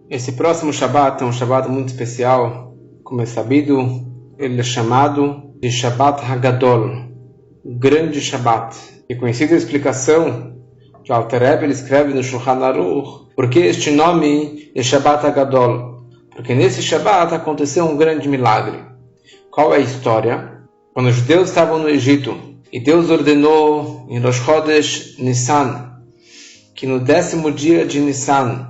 Esse próximo Shabat é um Shabat muito especial. Como é sabido, ele é chamado de Shabat Hagadol, grande Shabat. E conhecida a explicação que o Alter Rebbe escreve no Shulchan Aruch, porque este nome é Shabat Hagadol? Porque nesse Shabat aconteceu um grande milagre. Qual é a história? Quando os judeus estavam no Egito, e Deus ordenou em Rosh Chodesh Nissan, que no 10º dia de Nissan,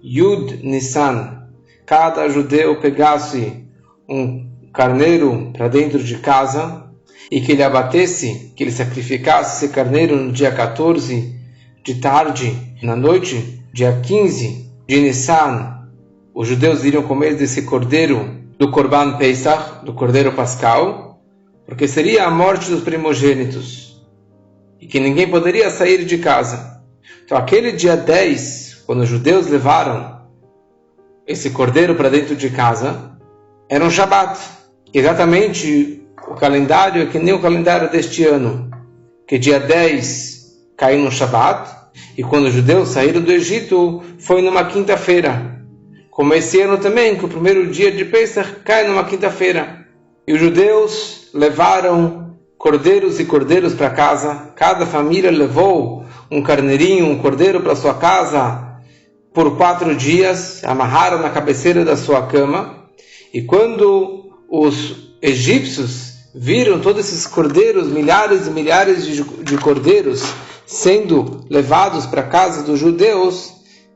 Yud Nissan, cada judeu pegasse um carneiro para dentro de casa e que ele abatesse, que ele sacrificasse esse carneiro no dia 14 de tarde, na noite, dia 15 de Nissan, os judeus iriam comer desse cordeiro do Korban Pesach, do cordeiro pascal, porque seria a morte dos primogênitos e que ninguém poderia sair de casa. Então aquele dia 10, quando os judeus levaram esse cordeiro para dentro de casa, era um Shabat. Exatamente o calendário é que nem o calendário deste ano, que dia 10 caiu no Shabat, e quando os judeus saíram do Egito foi numa quinta-feira. Como esse ano também, que o primeiro dia de Pesach cai numa quinta-feira. E os judeus levaram cordeiros e cordeiros para casa, cada família levou um carneirinho, um cordeiro para sua casa por 4 dias, amarraram na cabeceira da sua cama, e quando os egípcios viram todos esses cordeiros, milhares e milhares de cordeiros sendo levados para a casa dos judeus,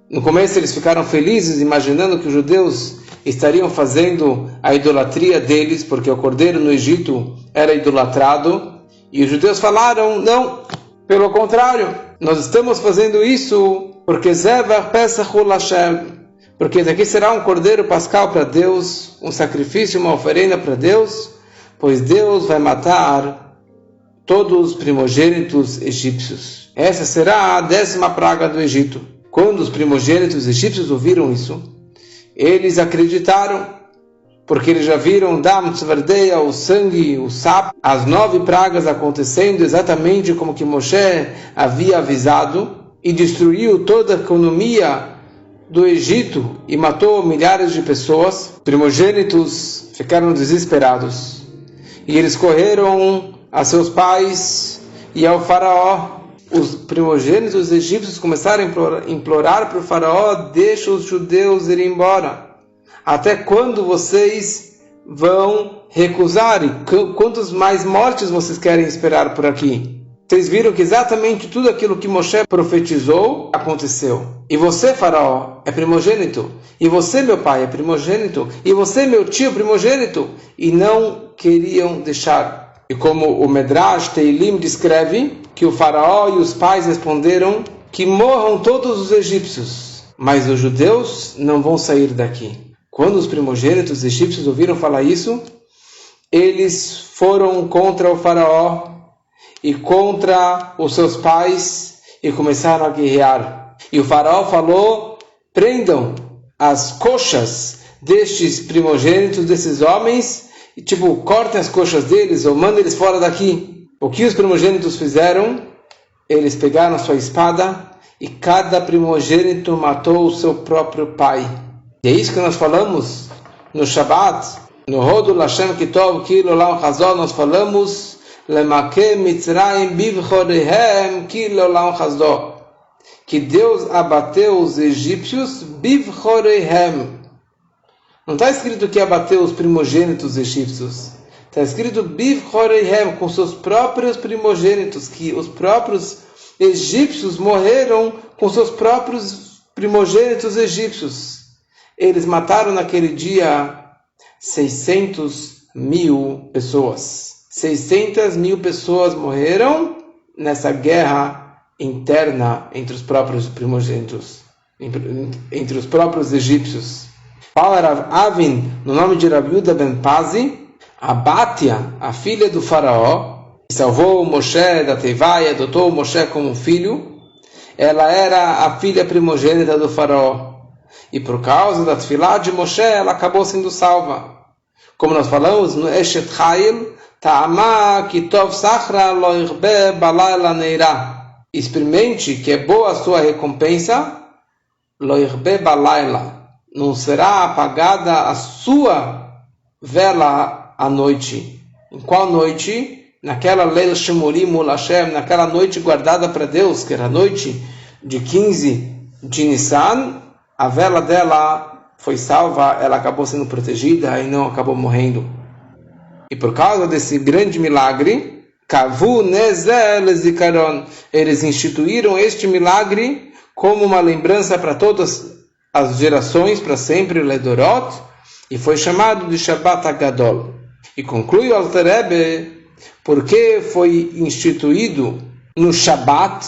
no começo eles ficaram felizes, imaginando que os judeus estariam fazendo a idolatria deles, porque o cordeiro no Egito era idolatrado, e os judeus falaram, não, pelo contrário, nós estamos fazendo isso porque Zevach Pesach Hu Lashem, porque daqui será um cordeiro pascal para Deus, um sacrifício, uma oferenda para Deus, pois Deus vai matar todos os primogênitos egípcios. Essa será a 10ª praga do Egito. Quando os primogênitos egípcios ouviram isso, eles acreditaram, porque eles já viram Dam Tzvardeia, o sangue, o sapo, as 9 pragas acontecendo exatamente como que Moshe havia avisado, e destruiu toda a economia do Egito e matou milhares de pessoas. Os primogênitos ficaram desesperados e eles correram a seus pais e ao faraó. Os primogênitos egípcios começaram a implorar para o faraó, deixa os judeus ir embora. Até quando vocês vão recusar? E quantas mais mortes vocês querem esperar por aqui? Vocês viram que exatamente tudo aquilo que Moshe profetizou aconteceu. E você, faraó, é primogênito. E você, meu pai, é primogênito. E você, meu tio, primogênito. E não queriam deixar. E como o Medrash Teilim descreve, que o faraó e os pais responderam que morram todos os egípcios, mas os judeus não vão sair daqui. Quando os primogênitos egípcios ouviram falar isso, eles foram contra o faraó e contra os seus pais e começaram a guerrear. E o faraó falou, prendam as coxas destes primogênitos, desses homens, e cortem as coxas deles ou mandem eles fora daqui. O que os primogênitos fizeram? Eles pegaram a sua espada e cada primogênito matou o seu próprio pai. E é isso que nós falamos no Shabat, no Hodu Lashem Kitov Kilo Olam Chazor, nós falamos Lemake Mitzrayim Bivchorehem Kilo Olam Chazor, que Deus abateu os egípcios Bivchorehem. Não está escrito que abateu os primogênitos egípcios. Está escrito Bivchorehem, com seus próprios primogênitos, que os próprios egípcios morreram com seus próprios primogênitos egípcios. Eles mataram naquele dia 600.000 pessoas. 600.000 pessoas morreram nessa guerra interna entre os próprios primogênitos, entre os próprios egípcios. Fala Rav Avin, no nome de Rav Yuda ben Pazi, a Bátia, a filha do faraó, que salvou Moshe da Teivá e adotou Moshe como filho, ela era a filha primogênita do faraó. E por causa da tefilá de Moshe, ela acabou sendo salva. Como nós falamos no Eshet Chayil, Ta'ama kitov sachra lo irbe balayla neira. Experimente que é boa a sua recompensa, lo irbe balayla. não será apagada a sua vela à noite. Em qual noite? Naquela Leil Shemurim Ul Hashem, naquela noite guardada para Deus, que era a noite de 15 de Nissan, a vela dela foi salva, ela acabou sendo protegida e não acabou morrendo. E por causa desse grande milagre, Kavu Nezel Zikaron, eles instituíram este milagre como uma lembrança para todas as gerações, para sempre, Ledorot, e foi chamado de Shabbat Hagadol. E conclui o Alter Rebbe, porque foi instituído no Shabbat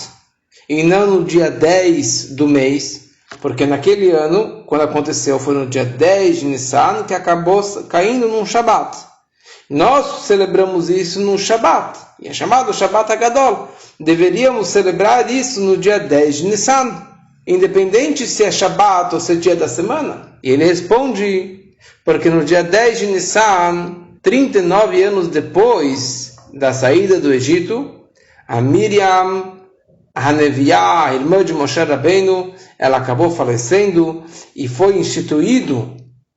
e não no dia 10 do mês, porque naquele ano, quando aconteceu, foi no dia 10 de Nissan, que acabou caindo num Shabbat. Nós celebramos isso no Shabbat, e é chamado Shabbat Hagadol. Deveríamos celebrar isso no dia 10 de Nissan, independente se é Shabbat ou se é dia da semana. E ele responde, porque no dia 10 de Nissan, 39 anos depois da saída do Egito, a Miriam, a Neviá, irmã de Moshe Rabbeinu, ela acabou falecendo e foi instituído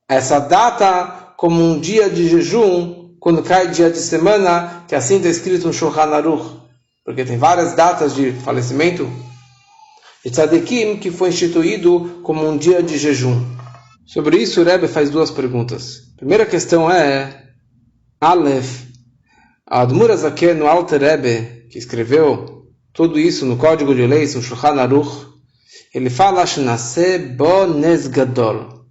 essa data como um dia de jejum, quando cai dia de semana, que assim está escrito no Shulchan Aruch, porque tem várias datas de falecimento de Tzadikim que foi instituído como um dia de jejum. Sobre isso o Rebbe faz duas perguntas. A primeira questão é Aleph, Admur Azaken, no Alter Rebbe, que escreveu tudo isso no Código de Leis, no Shulchan Aruch, ele fala Shnaseh bo Nes Gadol,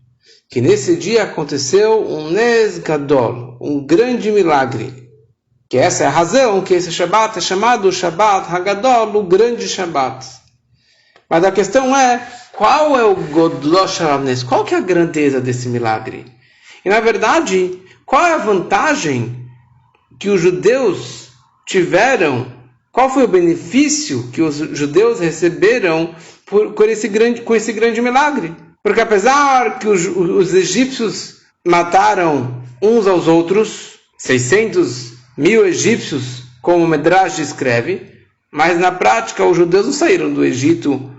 que nesse dia aconteceu um Nes Gadol, um grande milagre, que essa é a razão que esse Shabbat é chamado Shabbat Hagadol, o grande Shabbat. Mas a questão é, qual é o Godlo Shalavnes? Qual que é a grandeza desse milagre? E na verdade, qual é a vantagem que os judeus tiveram? Qual foi o benefício que os judeus receberam com esse grande milagre? Porque apesar que os egípcios mataram uns aos outros, 600.000 egípcios, como o Medrash descreve, mas na prática os judeus não saíram do Egito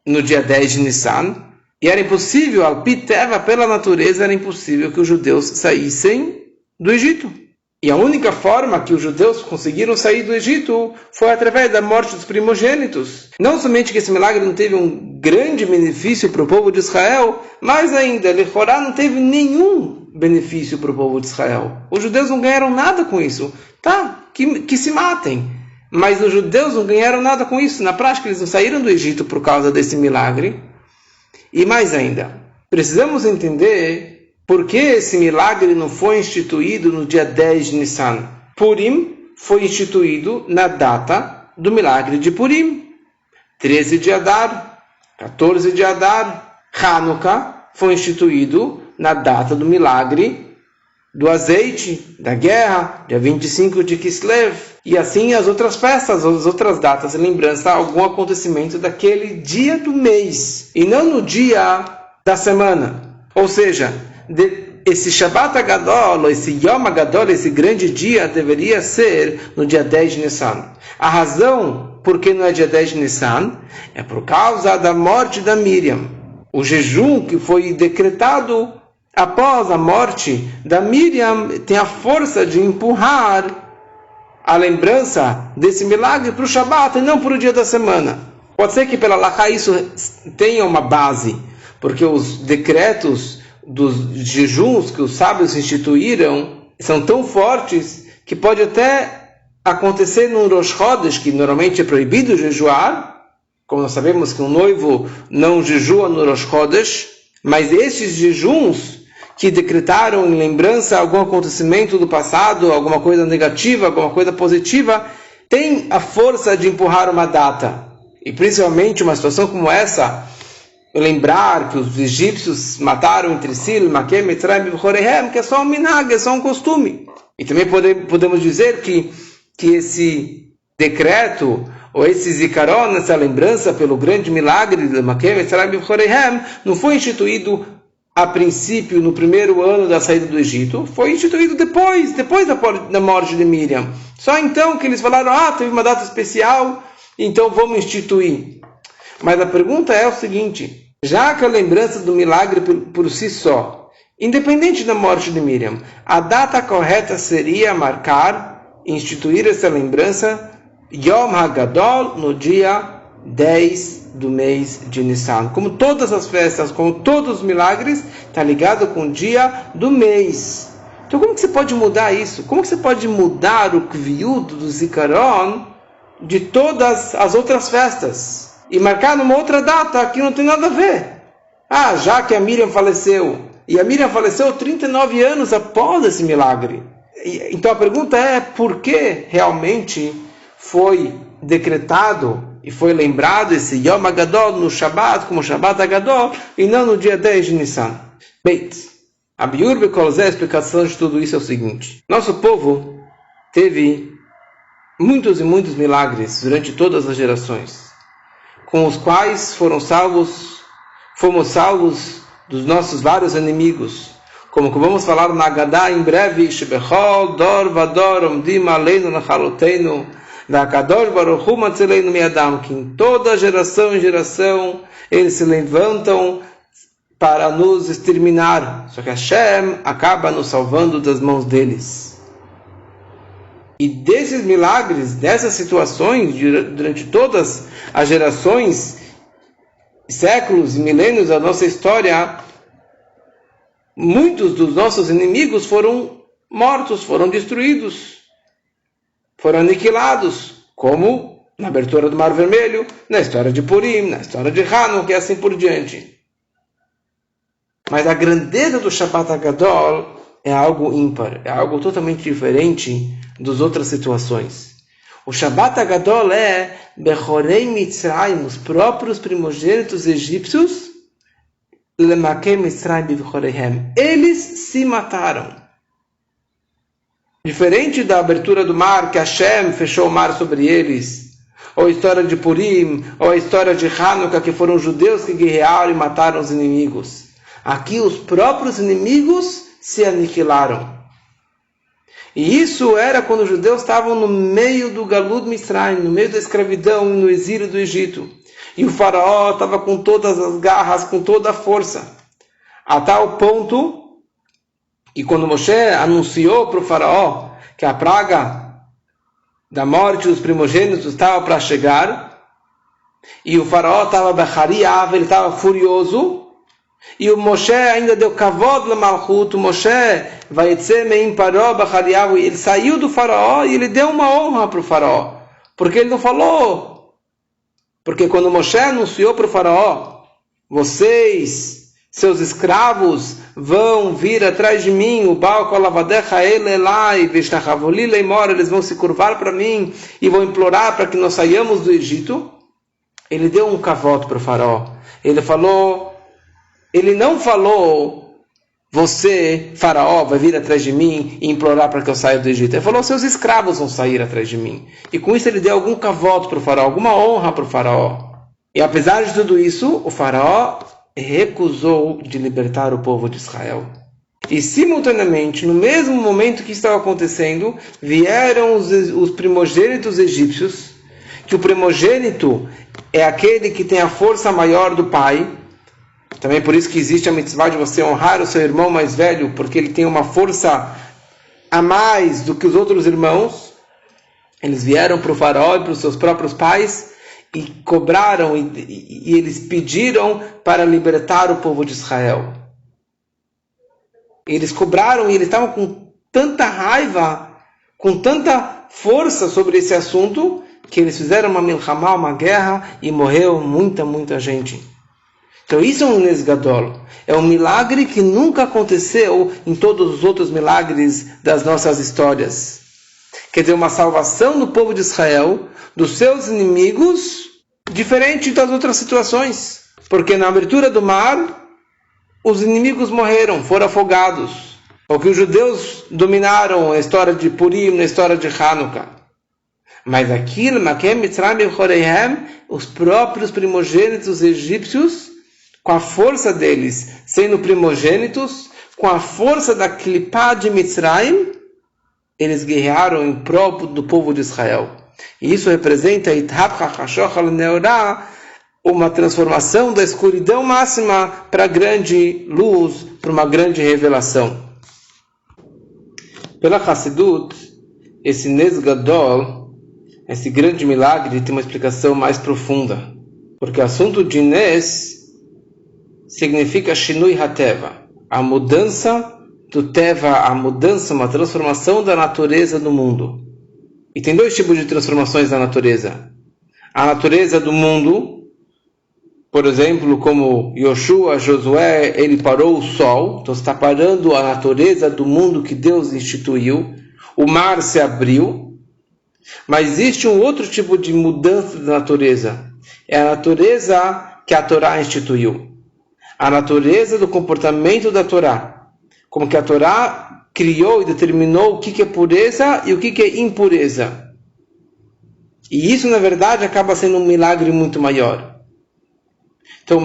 no dia 10 de Nissan, e era impossível, Alpiteva, pela natureza, era impossível que os judeus saíssem do Egito. E a única forma que os judeus conseguiram sair do Egito foi através da morte dos primogênitos. Não somente que esse milagre não teve um grande benefício para o povo de Israel, mas ainda, Lechorá não teve nenhum benefício para o povo de Israel. Os judeus não ganharam nada com isso. Tá, que se matem. Mas os judeus não ganharam nada com isso. Na prática, eles não saíram do Egito por causa desse milagre. E mais ainda, precisamos entender por que esse milagre não foi instituído no dia 10 de Nissan. Purim foi instituído na data do milagre de Purim. 13 de Adar, 14 de Adar. Hanukkah foi instituído na data do milagre do azeite, da guerra, dia 25 de Kislev. E assim as outras festas, as outras datas, lembrança a algum acontecimento daquele dia do mês, e não no dia da semana. Ou seja, esse Shabbat Hagadol, esse Yom Hagadol, esse grande dia, deveria ser no dia 10 de Nissan. A razão por que não é dia 10 de Nissan é por causa da morte da Miriam. O jejum que foi decretado após a morte da Miriam tem a força de empurrar a lembrança desse milagre para o Shabbat e não para o dia da semana. Pode ser que pela Lacha isso tenha uma base, porque os decretos dos jejuns que os sábios instituíram são tão fortes que pode até acontecer no Rosh Chodesh, que normalmente é proibido jejuar, como nós sabemos que um noivo não jejua no Rosh Chodesh, mas esses jejuns que decretaram em lembrança algum acontecimento do passado, alguma coisa negativa, alguma coisa positiva, tem a força de empurrar uma data. E principalmente uma situação como essa, lembrar que os egípcios mataram entre si, Makem, Mitzrayim e Bechorehem, que é só um minhag, é só um costume. E também podemos dizer que esse decreto, ou esse zikaron, essa lembrança pelo grande milagre de Makem, Mitzrayim e Bechorehem, não foi instituído a princípio no primeiro ano da saída do Egito, foi instituído depois da morte de Miriam. Só então que eles falaram, teve uma data especial, então vamos instituir. Mas a pergunta é o seguinte, Já que a lembrança do milagre por si só, independente da morte de Miriam, a data correta seria marcar, instituir essa lembrança, Yom HaGadol, no dia 10 do mês de Nissan. Como todas as festas, como todos os milagres, está ligado com o dia do mês. Então como que você pode mudar isso? Como que você pode mudar o Kviud do Zikaron de todas as outras festas? E marcar numa outra data que não tem nada a ver. Já que a Miriam faleceu. E a Miriam faleceu 39 anos após esse milagre. Então a pergunta é, por que realmente foi decretado e foi lembrado esse Yom HaGadol no Shabbat, como Shabbat HaGadol, e não no dia 10 de Nissan? Beit, a Biur Bekolzé, a explicação de tudo isso é o seguinte. Nosso povo teve muitos e muitos milagres durante todas as gerações, com os quais fomos salvos dos nossos vários inimigos, como que vamos falar na Haggadah em breve, Shebechol dor vador omdim aleinu nachaloteinu v'akadosh baruch hu matzeleinu miadam, que em toda geração e geração eles se levantam para nos exterminar, só que Hashem acaba nos salvando das mãos deles. E desses milagres, dessas situações, durante todas as gerações, séculos e milênios da nossa história, muitos dos nossos inimigos foram mortos, foram destruídos, foram aniquilados, como na abertura do Mar Vermelho, na história de Purim, na história de Hanukkah e assim por diante. Mas a grandeza do Shabbat HaGadol é algo ímpar, é algo totalmente diferente das outras situações. O Shabbat HaGadol é Bechorei Mitzrayim, os próprios primogênitos egípcios, Lemakei Mitzrayim Bechoreihem. Eles se mataram. Diferente da abertura do mar, que Hashem fechou o mar sobre eles, ou a história de Purim, ou a história de Hanukkah, que foram judeus que guerrearam e mataram os inimigos. Aqui os próprios inimigos se aniquilaram. E isso era quando os judeus estavam no meio do Galud Mitzrayim, no meio da escravidão e no exílio do Egito. E o faraó estava com todas as garras, com toda a força. A tal ponto que quando Moshe anunciou para o faraó que a praga da morte dos primogênitos estava para chegar, e o faraó estava bechariav, ele estava furioso, e o Moshe ainda deu kavod la malchut, o Moshe vayetze meim paró bechariav, ele saiu do faraó e ele deu uma honra para o faraó, porque ele não falou, porque quando Moshe anunciou para o faraó, vocês, seus escravos, vão vir atrás de mim, o Baal kolavadecha elelai vishnachavoli leimor, eles vão se curvar para mim e vão implorar para que nós saiamos do Egito. Ele deu um kavod para o faraó. Ele não falou, você, faraó, vai vir atrás de mim e implorar para que eu saia do Egito. Ele falou, seus escravos vão sair atrás de mim. E com isso ele deu algum kavod para o faraó, alguma honra para o faraó. E apesar de tudo isso, o faraó recusou de libertar o povo de Israel. E simultaneamente, no mesmo momento que estava acontecendo, vieram os primogênitos egípcios, que o primogênito é aquele que tem a força maior do pai. Também por isso que existe a mitzvah de você honrar o seu irmão mais velho, porque ele tem uma força a mais do que os outros irmãos. Eles vieram para o faraó e para os seus próprios pais e cobraram e eles pediram para libertar o povo de Israel. Eles cobraram e eles estavam com tanta raiva, com tanta força sobre esse assunto, que eles fizeram uma milchamá, uma guerra, e morreu muita gente. Então isso é um Nes Gadol. É um milagre que nunca aconteceu em todos os outros milagres das nossas histórias. Quer dizer, uma salvação do povo de Israel, dos seus inimigos, diferente das outras situações. Porque na abertura do mar, os inimigos morreram, foram afogados. Ou que os judeus dominaram a história de Purim, na história de Hanukkah. Mas aqui, os próprios primogênitos egípcios, com a força deles, sendo primogênitos, com a força da Klipá de Mitzrayim, eles guerrearam em prol do povo de Israel. E isso representa uma transformação da escuridão máxima para grande luz, para uma grande revelação. Pela Hassidut, esse Nes Gadol, esse grande milagre, tem uma explicação mais profunda. Porque o assunto de Nes significa Shinui HaTeva, a mudança do Teva, a mudança, uma transformação da natureza do mundo. E tem dois tipos de transformações da natureza. A natureza do mundo, por exemplo, como Yoshua, Josué, ele parou o sol, então está parando a natureza do mundo que Deus instituiu, o mar se abriu, mas existe um outro tipo de mudança da natureza, é a natureza que a Torá instituiu, a natureza do comportamento da Torá, como que a Torá criou e determinou o que é pureza e o que é impureza. E isso, na verdade, acaba sendo um milagre muito maior. Então,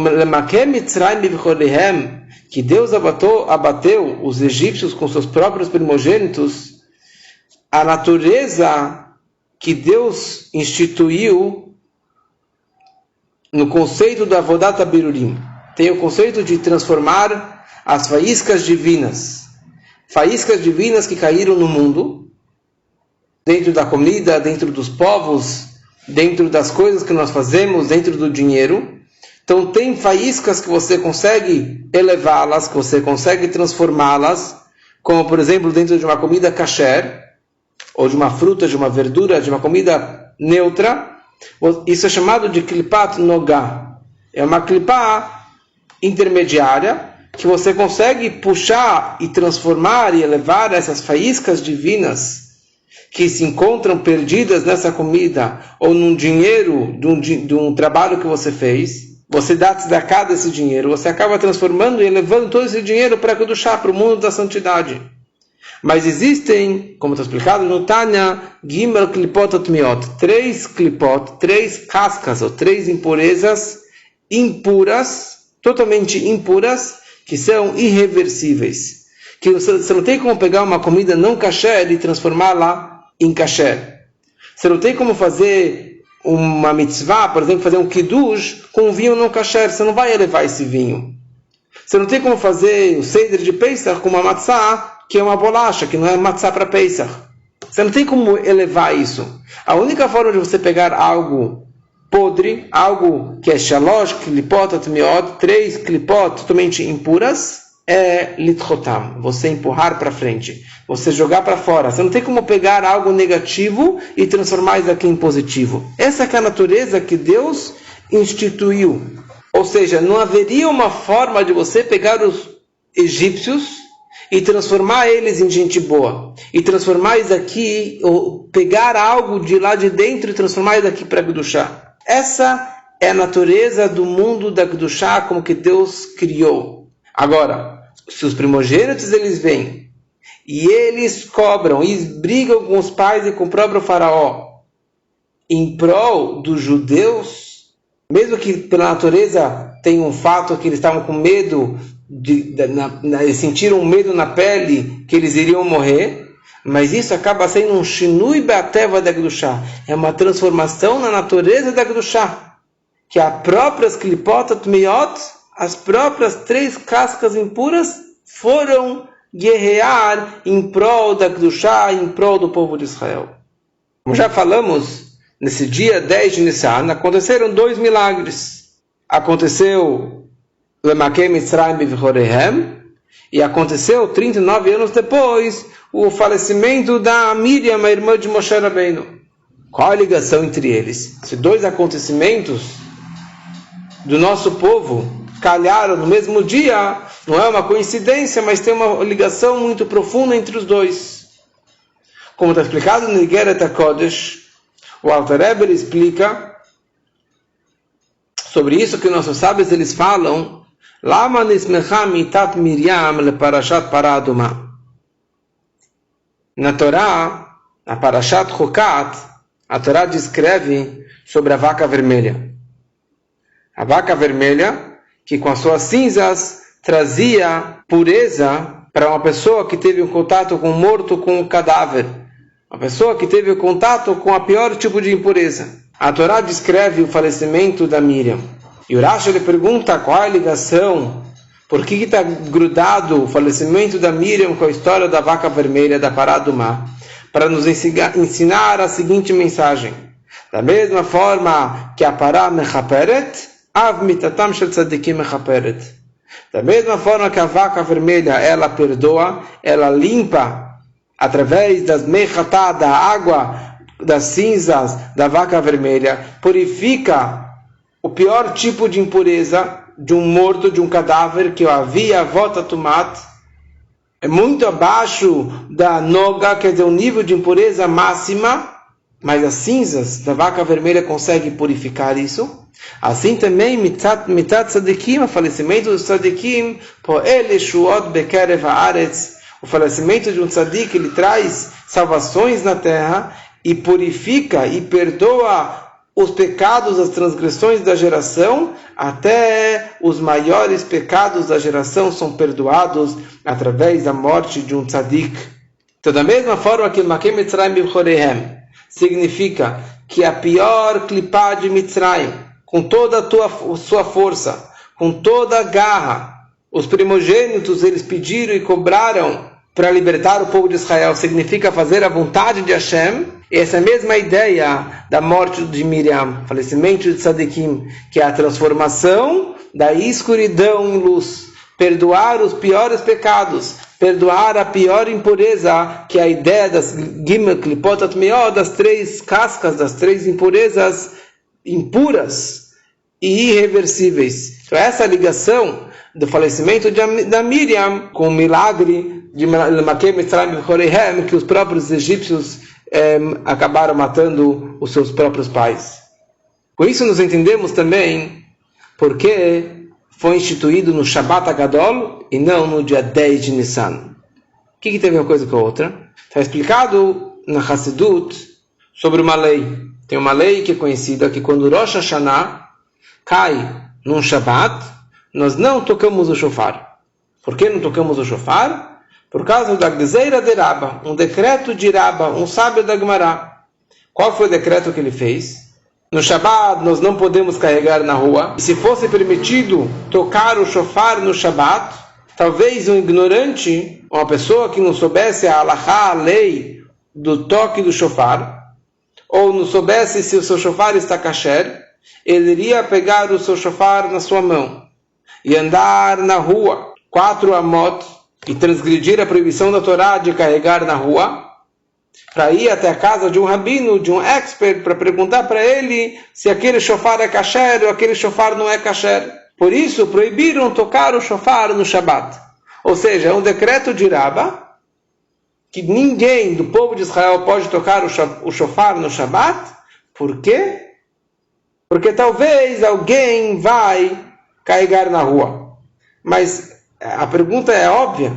que Deus abateu os egípcios com seus próprios primogênitos, a natureza que Deus instituiu no conceito da Avodat HaBirurim. Tem o conceito de transformar as faíscas divinas que caíram no mundo, dentro da comida, dentro dos povos, dentro das coisas que nós fazemos, dentro do dinheiro. Então tem faíscas que você consegue elevá-las, que você consegue transformá-las, como por exemplo dentro de uma comida kasher, ou de uma fruta, de uma verdura, de uma comida neutra. Isso é chamado de klipat nogá. É uma klipá intermediária, que você consegue puxar e transformar e elevar essas faíscas divinas que se encontram perdidas nessa comida ou num dinheiro de um trabalho que você fez. Você dá tzedakah desse dinheiro, você acaba transformando e elevando todo esse dinheiro para Kedushá, para o mundo da santidade. Mas existem, como está explicado no Tanya, Gimel Klipot Otmiot, 3 klipot, 3 cascas ou 3 impurezas impuras, totalmente impuras, que são irreversíveis. Que você não tem como pegar uma comida não kasher e transformá-la em kasher. Você não tem como fazer uma mitzvah, por exemplo, fazer um kiddush com um vinho não kasher. Você não vai elevar esse vinho. Você não tem como fazer o seder de Pesach com uma matzah, que é uma bolacha, que não é matzah para Pesach. Você não tem como elevar isso. A única forma de você pegar algo podre, algo que é shalosh, klipot, atmiot, 3 klipot totalmente impuras, é litchotam, você empurrar para frente, você jogar para fora. Você não tem como pegar algo negativo e transformar isso aqui em positivo. Essa é a natureza que Deus instituiu. Ou seja, não haveria uma forma de você pegar os egípcios e transformar eles em gente boa. E transformar isso aqui, ou pegar algo de lá de dentro e transformar isso aqui para Kedushá. Essa é a natureza do mundo da Kedushá, como que Deus criou. Agora, se os primogênitos eles vêm e eles cobram e brigam com os pais e com o próprio faraó em prol dos judeus, mesmo que pela natureza tem um fato que eles estavam com medo, eles sentiram um medo na pele que eles iriam morrer, mas isso acaba sendo um shinui be'ateva da Kedushá. É uma transformação na natureza da Kedushá, que as próprias klipot atmiot, as próprias 3 cascas impuras, foram guerrear em prol da Kedushá, em prol do povo de Israel. Como já falamos, nesse dia 10 de Nissan, aconteceram 2 milagres. Aconteceu Lemakei Mitzrayim Bivchorehem, e aconteceu 39 anos depois o falecimento da Miriam, a irmã de Moshe Rabbeinu. Qual a ligação entre eles? Esses 2 acontecimentos do nosso povo calharam no mesmo dia, não é uma coincidência, mas tem uma ligação muito profunda entre os 2. Como está explicado no Igeret HaKodesh, o Alter Rebbe explica sobre isso que nossos sábios eles falam, Lama nismecha mitat Miriam leparashat Parah Adumah. Na Torá, na Parashat Chokat, a Torá descreve sobre a vaca vermelha. A vaca vermelha, que com as suas cinzas trazia pureza para uma pessoa que teve um contato com o morto, com o cadáver. Uma pessoa que teve contato com a pior tipo de impureza. A Torá descreve o falecimento da Miriam. E o Rashi ele pergunta qual é a ligação, por que está grudado o falecimento da Miriam com a história da vaca vermelha da Pará do Mar, para nos ensinar a seguinte mensagem. Da mesma forma que a Pará mechaperet, av mitatam shel tzadikim mechaperet. Da mesma forma que a vaca vermelha, ela perdoa, ela limpa, através das mechatá, da água, das cinzas da vaca vermelha, purifica o pior tipo de impureza de um morto, de um cadáver, que havia vota tumat, é muito abaixo da noga, quer dizer, o nível de impureza máxima, mas as cinzas da vaca vermelha conseguem purificar isso. Assim também, mitat tzadikim, o falecimento dos tzadikim, po'el shuot bekerev haaretz, o falecimento de um tzadik, ele traz salvações na terra e purifica e perdoa os pecados, as transgressões da geração, até os maiores pecados da geração são perdoados através da morte de um tzadik. Então, da mesma forma que Makem Mitzrayim B'choreihem significa que a pior clipá de Mitzrayim, com toda a sua força, com toda a garra, os primogênitos eles pediram e cobraram para libertar o povo de Israel, significa fazer a vontade de Hashem. Essa mesma ideia da morte de Miriam, falecimento de Tzadikim, que é a transformação da escuridão em luz, perdoar os piores pecados, perdoar a pior impureza, que é a ideia das Gimel Klipot Atmeot, das 3 cascas, das 3 impurezas impuras e irreversíveis. Então essa ligação do falecimento da Miriam com o milagre de Makem Mitzrayim B'choreihem, que os próprios egípcios acabaram matando os seus próprios pais. Com isso nós entendemos também porque foi instituído no Shabbat Hagadol e não no dia 10 de Nissan. O que tem uma coisa com a outra? Está explicado na Hassidut sobre uma lei. Tem uma lei que é conhecida que quando Rosh Hashanah cai num Shabbat, nós não tocamos o shofar. Por que não tocamos o shofar? Por causa da Gzeira de Rabba, um decreto de Rabba, um sábio da Gemara. Qual foi o decreto que ele fez? No Shabbat nós não podemos carregar na rua. E se fosse permitido tocar o shofar no Shabbat, talvez um ignorante, uma pessoa que não soubesse a halachá, a lei do toque do shofar, ou não soubesse se o seu shofar está kasher, ele iria pegar o seu shofar na sua mão e andar na rua 4 amot e transgredir a proibição da Torá de carregar na rua, para ir até a casa de um rabino, de um expert, para perguntar para ele se aquele shofar é kasher ou aquele shofar não é kasher. Por isso, proibiram tocar o shofar no Shabbat. Ou seja, é um decreto de Rabba, que ninguém do povo de Israel pode tocar o shofar no Shabbat. Por quê? Porque talvez alguém vai carregar na rua. Mas a pergunta é óbvia.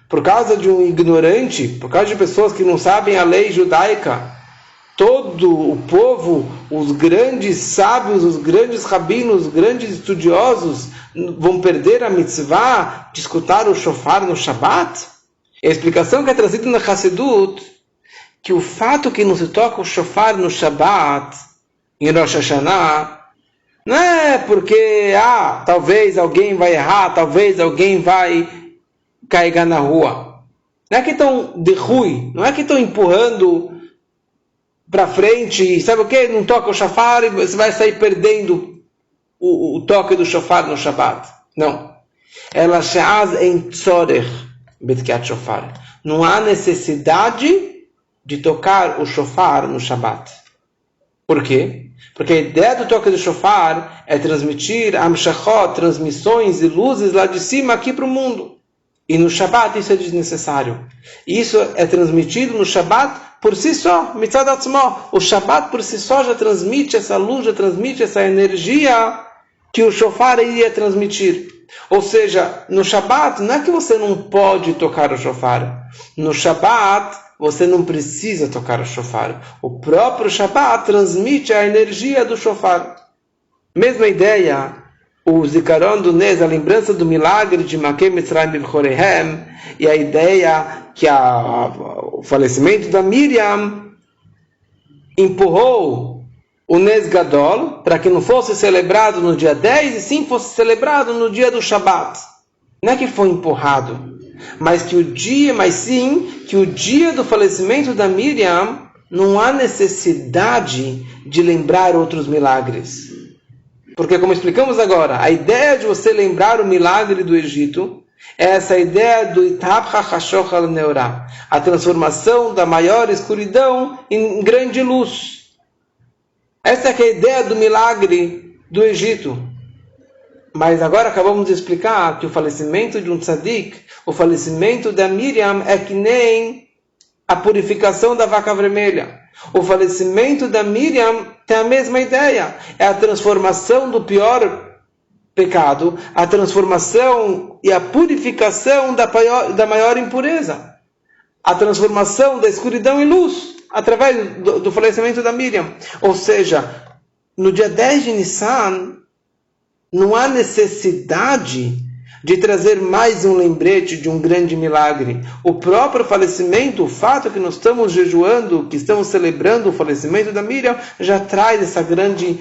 Por causa de um ignorante, por causa de pessoas que não sabem a lei judaica, todo o povo, os grandes sábios, os grandes rabinos, os grandes estudiosos, vão perder a mitzvah de escutar o shofar no Shabbat? A explicação que é trazida na Hassidut, que o fato que não se toca o shofar no Shabbat, em Rosh Hashanah, não é porque, talvez alguém vai errar, talvez alguém vai carregar na rua. Não é que estão derrui, não é que estão empurrando para frente, sabe o que? Não toca o shofar e você vai sair perdendo o toque do shofar no Shabbat. Não. Ela she'az em tzorech betkiat shofar. Não há necessidade de tocar o shofar no Shabbat. Por quê? Porque a ideia do toque do shofar é transmitir amshachot, transmissões e luzes lá de cima aqui para o mundo. E no Shabbat isso é desnecessário. E isso é transmitido no Shabbat por si só, mitzad atzmo. O Shabbat por si só já transmite essa luz, já transmite essa energia que o shofar iria transmitir. Ou seja, no Shabbat não é que você não pode tocar o shofar. No Shabbat você não precisa tocar o shofar. O próprio Shabbat transmite a energia do shofar. Mesma ideia, o Zikaron do Nez, a lembrança do milagre de Makem Mitzrayim B'choreihem, e a ideia que o falecimento da Miriam empurrou o Nes Gadol, para que não fosse celebrado no dia 10, e sim fosse celebrado no dia do Shabat. Não é que foi empurrado, mas sim que o dia do falecimento da Miriam não há necessidade de lembrar outros milagres. Porque, como explicamos agora, a ideia de você lembrar o milagre do Egito é essa ideia do Itab HaChashoch al-Neorah, a transformação da maior escuridão em grande luz. Essa é a ideia do milagre do Egito. Mas agora acabamos de explicar que o falecimento de um tzadik, o falecimento da Miriam é que nem a purificação da vaca vermelha. O falecimento da Miriam tem a mesma ideia. É a transformação do pior pecado, a transformação e a purificação da maior impureza. A transformação da escuridão em luz, através do falecimento da Miriam. Ou seja, no dia 10 de Nissan, não há necessidade de trazer mais um lembrete de um grande milagre. O próprio falecimento, o fato que nós estamos jejuando, que estamos celebrando o falecimento da Miriam, já traz essa grande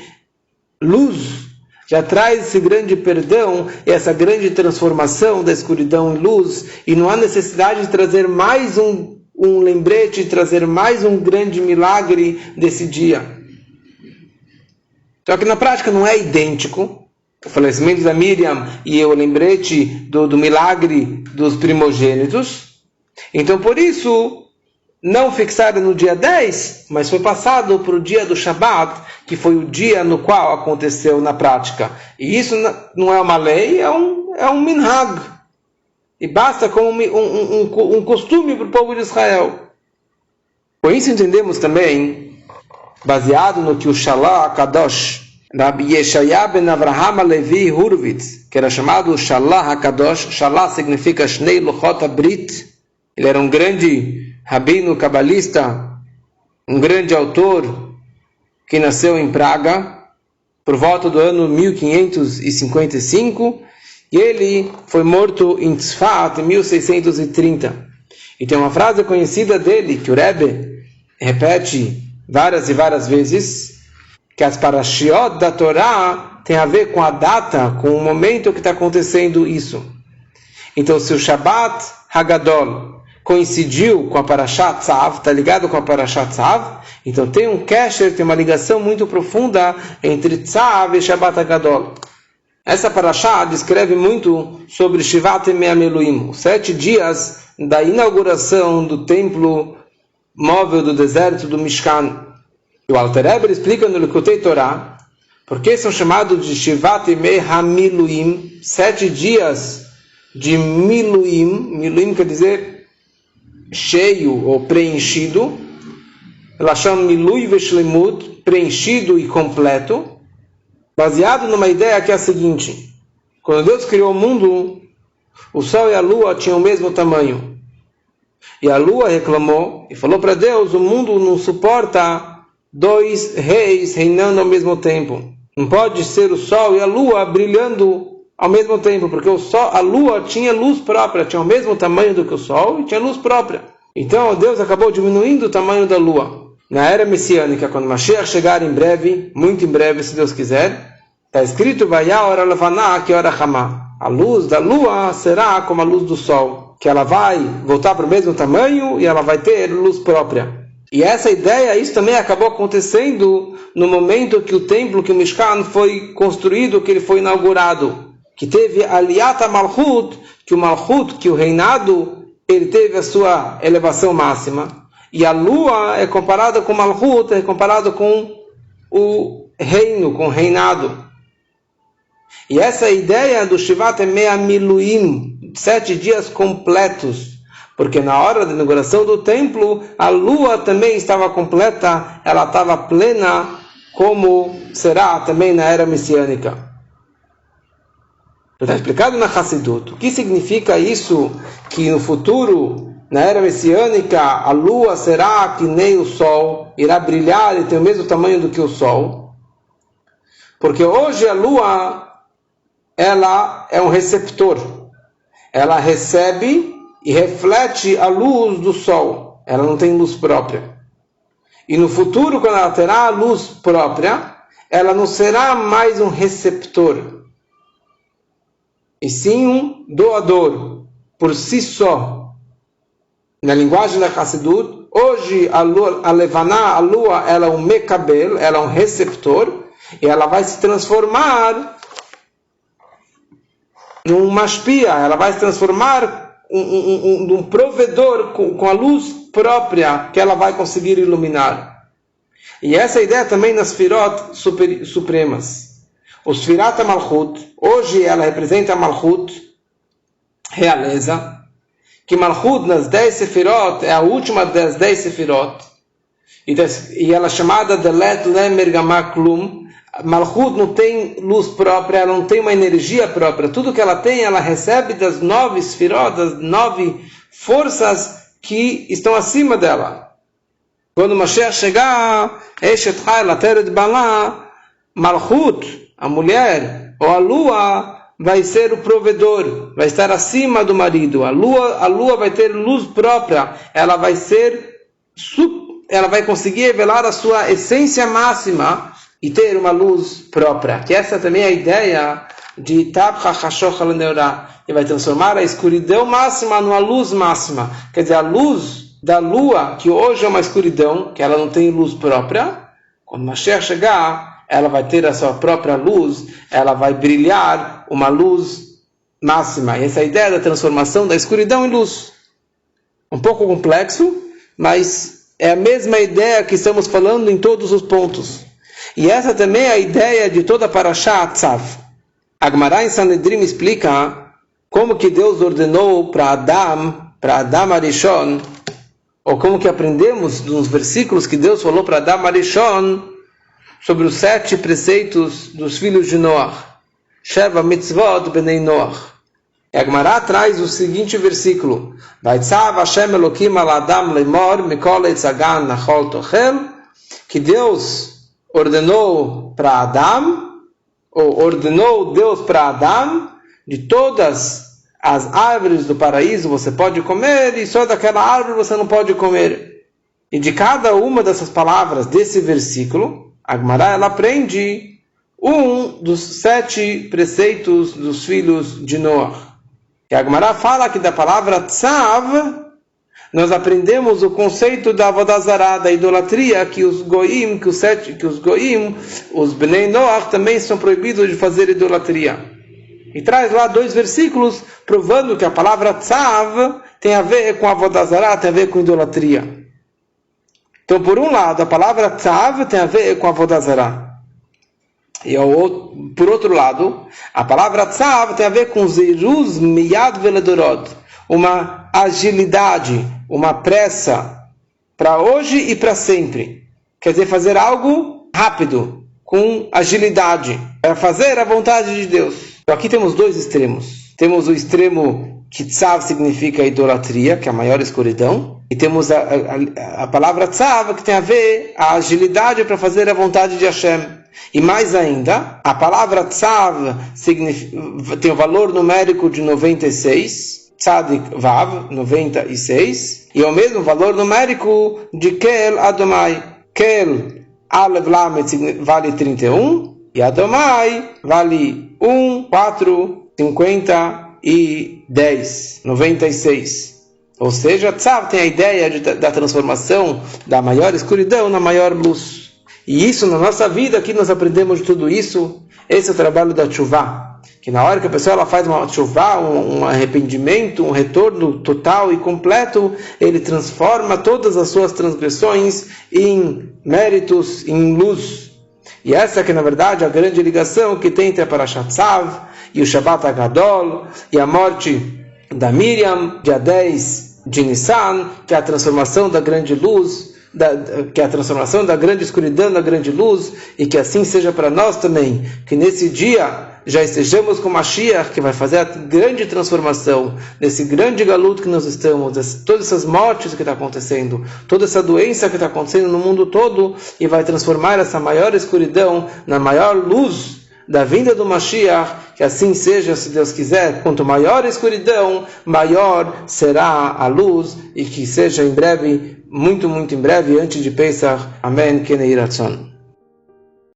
luz, já traz esse grande perdão, essa grande transformação da escuridão em luz, e não há necessidade de trazer mais um lembrete, de trazer mais um grande milagre desse dia. Só que na prática não é idêntico o falecimento da Miriam e o lembrete do milagre dos primogênitos. Então, por isso, não fixaram no dia 10, mas foi passado para o dia do Shabat, que foi o dia no qual aconteceu na prática. E isso não é uma lei, é um minhag. E basta como um costume para o povo de Israel. Com isso entendemos também, baseado no que o Shalah HaKadosh, Rabbi Yeshaya ben Avraham Alevi Hurwitz, que era chamado Shalah HaKadosh, Shalah significa Shnei Luchot HaBrit, ele era um grande rabino cabalista, um grande autor, que nasceu em Praga, por volta do ano 1555, e ele foi morto em Tzfat em 1630. E tem uma frase conhecida dele, que o Rebbe repete várias e várias vezes, que as parashiot da Torá tem a ver com a data, com o momento que está acontecendo isso. Então, se o Shabbat Hagadol coincidiu com a Parashat Tzav, está ligado com a Parashat Tzav, então tem um kesher, tem uma ligação muito profunda entre Tzav e Shabbat Hagadol. Essa Parashat descreve muito sobre Shivat Yemei HaMiluim, os 7 dias da inauguração do templo móvel do deserto do Mishkan. E o Alter Rebbe explica no Likutei Torá porque são chamados de Shivat Yemei HaMiluim, 7 dias de Miluim. Miluim quer dizer cheio ou preenchido. Ela chama Milui Veshlemut, preenchido e completo, baseado numa ideia que é a seguinte: quando Deus criou o mundo, o sol e a lua tinham o mesmo tamanho. E a lua reclamou e falou para Deus: o mundo não suporta 2 reis reinando ao mesmo tempo. Não pode ser o sol e a lua brilhando ao mesmo tempo, porque a lua tinha luz própria, tinha o mesmo tamanho do que o sol e tinha luz própria. Então Deus acabou diminuindo o tamanho da lua. Na era messiânica, quando Mashiach chegar em breve, muito em breve, se Deus quiser, está escrito: a luz da lua será como a luz do sol, que ela vai voltar para o mesmo tamanho e ela vai ter luz própria. E essa ideia, isso também acabou acontecendo no momento que o templo, que o Mishkan foi construído, que ele foi inaugurado, que teve Aliyat HaMalchut, que o reinado, ele teve a sua elevação máxima. E a lua é comparada com Malchut, é comparada com o reino, com o reinado. E essa ideia do Shivat Yemei HaMiluim, 7 dias completos, porque na hora da inauguração do templo, a lua também estava completa, ela estava plena, como será também na era messiânica. Está explicado na Hassidut. O que significa isso, que no futuro, na era messiânica, a lua será que nem o sol, irá brilhar e ter o mesmo tamanho do que o sol? Porque hoje a lua, ela é um receptor. Ela recebe e reflete a luz do sol. Ela não tem luz própria. E no futuro, quando ela terá a luz própria, ela não será mais um receptor, e sim um doador, por si só. Na linguagem da Hassidut, hoje a Levaná, a lua, ela é um mekabel, ela é um receptor, e ela vai se transformar num mashpia, ela vai se transformar num provedor com a luz própria que ela vai conseguir iluminar. E essa é a ideia também nas Sfirot supremas. O Sfirat Malchut, hoje ela representa a Malchut, realeza, que Malchut nas 10 Sefirot é a última das 10 Sefirot, e ela é chamada de Let Lemer Gamah Klum. Malchut não tem luz própria, ela não tem uma energia própria. Tudo que ela tem, ela recebe das 9 Sfirot, das 9 forças que estão acima dela. Quando Mashiach chegar, Eshet Chai Lateret Balá, Malchut, a mulher, ou a lua, vai ser o provedor, vai estar acima do marido. A lua vai ter luz própria, ela vai conseguir revelar a sua essência máxima e ter uma luz própria. Que essa também é a ideia de Tabcha Hashoch al-Neurah, que vai transformar a escuridão máxima numa luz máxima. Quer dizer, a luz da lua, que hoje é uma escuridão, que ela não tem luz própria, quando Mashiach chegar, ela vai ter a sua própria luz, ela vai brilhar uma luz máxima. E essa é a ideia da transformação da escuridão em luz. Um pouco complexo, mas é a mesma ideia que estamos falando em todos os pontos. E essa também é a ideia de toda a Parashá Tzav. A Gemara em Sanedrim explica como que Deus ordenou para Adam Arishon, ou como que aprendemos nos versículos que Deus falou para Adam Arishon, sobre os 7 preceitos dos filhos de Noach. Sheva mitzvot bnei Noach. E a Gemara traz o seguinte versículo. Vaitzav Hashem Elokim al Adam lemor mikol etzagan nachol tochel. Que Deus ordenou para Adam, ou ordenou Deus para Adam, de todas as árvores do paraíso você pode comer, e só daquela árvore você não pode comer. E de cada uma dessas palavras desse versículo, a Gemara, ela aprende um dos 7 preceitos dos filhos de Noach. E a Gemara fala que da palavra tzav, nós aprendemos o conceito da Avodah Zarah, da idolatria, que os goim, os Bnei Noach, também são proibidos de fazer idolatria. E traz lá 2 versículos provando que a palavra tzav tem a ver com a Avodah Zarah, tem a ver com idolatria. Então, por um lado, a palavra tzav tem a ver com a Avodah Zarah. E por outro lado, a palavra tzav tem a ver com ziruz miyad veledorot, uma agilidade, uma pressa para hoje e para sempre. Quer dizer, fazer algo rápido, com agilidade, para fazer a vontade de Deus. Então, aqui temos 2 extremos. Temos o extremo que tzav significa idolatria, que é a maior escuridão. E temos a palavra tzav, que tem a ver a agilidade para fazer a vontade de Hashem. E mais ainda, a palavra tzav tem o valor numérico de 96, tzadik vav, 96, e é o mesmo valor numérico de kel adomai. Kel alev lamet vale 31, e adomai vale 1, 4, 50 e 10, 96. Ou seja, tzav tem a ideia da transformação da maior escuridão na maior luz. E isso na nossa vida, aqui nós aprendemos de tudo isso. Esse é o trabalho da tshuvah. Que na hora que a pessoa ela faz uma tshuvah, um arrependimento, um retorno total e completo, ele transforma todas as suas transgressões em méritos, em luz. E essa que na verdade é a grande ligação que tem entre a Parashat Tzav e o Shabbat Hagadol e a morte da Miriam, dia 10 de Nissan, que é a transformação da grande luz, que é a transformação da grande escuridão na grande luz, e que assim seja para nós também, que nesse dia já estejamos com Mashiach, que vai fazer a grande transformação, nesse grande galuto que nós estamos, todas essas mortes que está acontecendo, toda essa doença que está acontecendo no mundo todo, e vai transformar essa maior escuridão na maior luz da vinda do Mashiach, que assim seja, se Deus quiser. Quanto maior a escuridão, maior será a luz, e que seja em breve, muito, muito em breve, antes de Pesach. Amém. Kenei Ratzon.